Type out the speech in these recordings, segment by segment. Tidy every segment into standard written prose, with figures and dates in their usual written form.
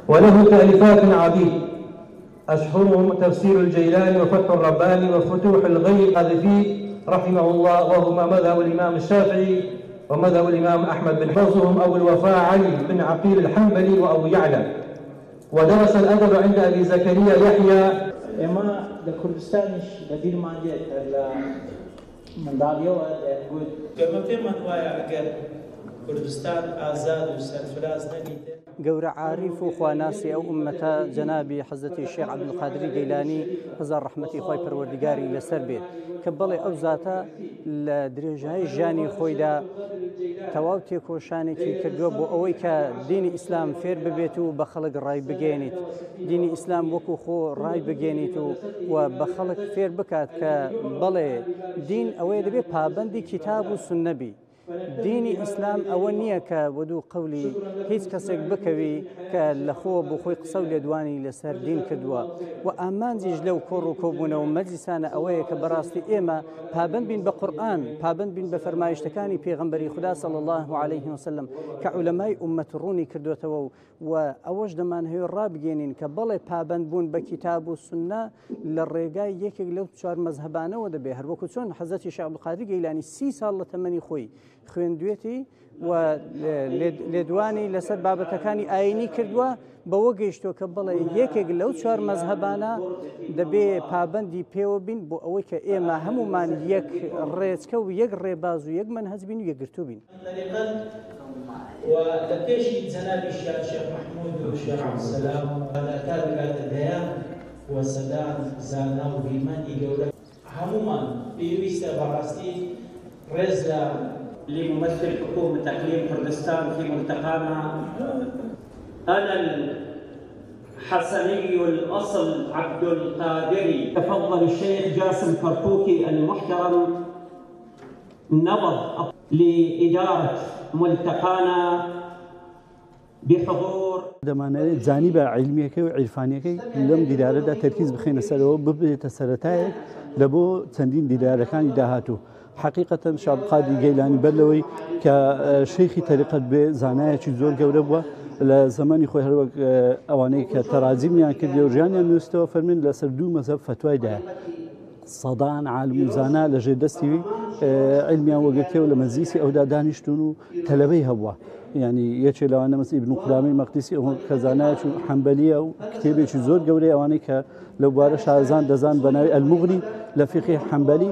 وله تأليفات عديد أشهرهم تفسير الجيلاني وفتح الرباني وفتوح الغيب القاذفي رحمه الله، وهما مذهب الإمام الشافعي ومذهب الإمام أحمد بن حفظهم أبو الوفاء علي بن عقيل الحنبلي وأبو يعلى. ودرس الأدب عند أبي زكريا يحيى. إما الكردستانيش بديل ما جاء من داليو يقول كما في من وايع كردستان آزاد وسرفراز نبيته. گەورە عاریف و خواناسی ئەو ئومەتە جەنابی حەزرەتی شێخ عەبدولقادری گەیلانی هەزار ڕەحمەتی خۆی پەروەردگاری لەسەر بێت کە بەڵێ ئەو زاتە لە درێژایی ژیانی خۆیدا تەواو تێکۆشانێکی کردووە بۆ ئەوەی کە دینی ئیسلام فێر ببێت و بە خەڵک ڕای بگەێنیت، دینی ئیسلام وەکو خۆ ڕای بگەێنیت و بە خەڵک فێر بکات کە بەڵێ دین ئەوەیە دەبێت پابەندی کتاب و سوننەبی. دینی ئیسلام ئەوە نییە کە وەدوو قەولی هیچ کەسێک بکەوی کە لەخۆ بۆ خۆی قسە و لێدوانی لەسەر دین کردووە و ئامانجیش لەو کۆڕ و کۆبوونەوە مەجلیسانە ئەوەیە کە بەڕاستی ئێمە پابند بین بە قورئان، پابند بین بە فەرمایشتەکانی پێغەمبەری خوددا صلی الله علیه وسلم کە عولەمای ئومەت ڕوونی کردوێتەوە و ئەوەش دەمانهەوێت ڕابگەێنین کە بەڵێ پابند بوون بە کتاب و سوننە لە ڕێگای یەکێک لەو چوار مەزهەبانەوە دەبێت، هەروەکو چۆن حەزرەتی شێخ عەبدولقادری گەیلانی 30 ساڵ لە تەمەنی خۆی خوێندوێتی و لێدوانی لەسەر بابەتەکانی ئاینی کردووە بەوە گەیشتووە کە بڵێ یەکێک لەو چوار مەزهەبانە دەبێ پابەندی پێوە بین بۆ ئەوەی کە ئێمە هەمومان یەک ڕێچکە و یەک ڕێباز و یەک مەنهەج بین و یەکگرتوو بین. ولكيشي جناب الشيخ محمود والشيخ عبد السلام هذا كان الديان وسدان زانا وهيمان يقول هموما بيويستا براستي رزلا لممثل حكومة إقليم كردستان في ملتقانا. أنا الحسني الأصل عبد القادري. تفضل الشيخ جاسم كركوكي المحترم نبض لإدارة ملتقانا بحضور. دەمانەوێت جانیبە عیلمیەکەی و عیرفانیەکەی لەم دیدارەدا تەرکیز بخینە سەرەوە ببێتە سەرەتایەک لە بۆ چەندین دیدارەکانی داهاتوو. حقیقەتەن شێخ عەبدولقادری گەیلانی بەر لەوەی کە شەیخی تەریقەت بێ زانایەکی زۆر گەورە بووە لە زمانی خۆی هەروەک ئەوانەی کە تەراجیمیان کردی و ژیانیان نووسیتەوە فەرمین لەسەر دوو مەزهەب فتوایدا سەدان عالم و زانا لەژێر دەستی علمیان وەگرتێەوە لە مەجلیسی ئەودا دانیشتون و تەلەبەی هەبووە. یعنی یەکێ لەوانە مەسەڵەن ئیبن قودامەی مەقدیسی ئەو کە زانایەکی حەنبەلیە و کتێبێکی زۆر گەورەی ئەوانەی کە لەو بوارە شارەزان دەزان بە ناوی ئەلموغنی لە فیقی حەنبەلی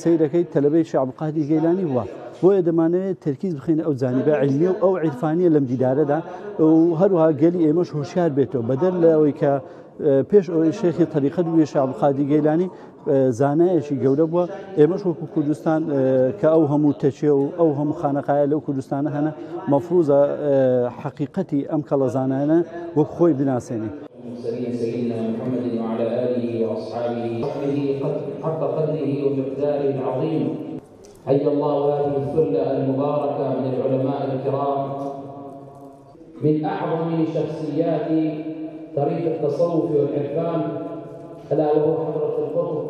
سەیرەکەی تەلەبەی شێخ عەبدولقادری گەیلانی بووە. بۆیە دەمانەوێت تەرکیز بخینە ئەو جانیبە عیلمیە و ئەو عیرفانیە لەم دیدارەدا و هەروەها گەلی ئێمەش هۆشیار بێتەوە بەدەر لەوەی کە پێش ئەوەی شێخی تەریقەت بووە شێخ عەبدولقادری گەیلانی زانایەکی گەورە بووە. ئێمەش وەکو کوردستان کە ئەو هەموو تەچێ و ئەو هەموو خانەقایە لەو کوردستانە هەنە مەفروضە حقیقەتی ئەم کەڵە زانایانە وەک خۆی بناسێنی. سيدنا محمد وعلى آله وأصحابه حق قدره ومقداره العظيم. حي الله هذه الثلة المباركة من العلماء الكرام من أعظم شخصيات طريق التصوف والعرفان، ألا وهو حضرة القطب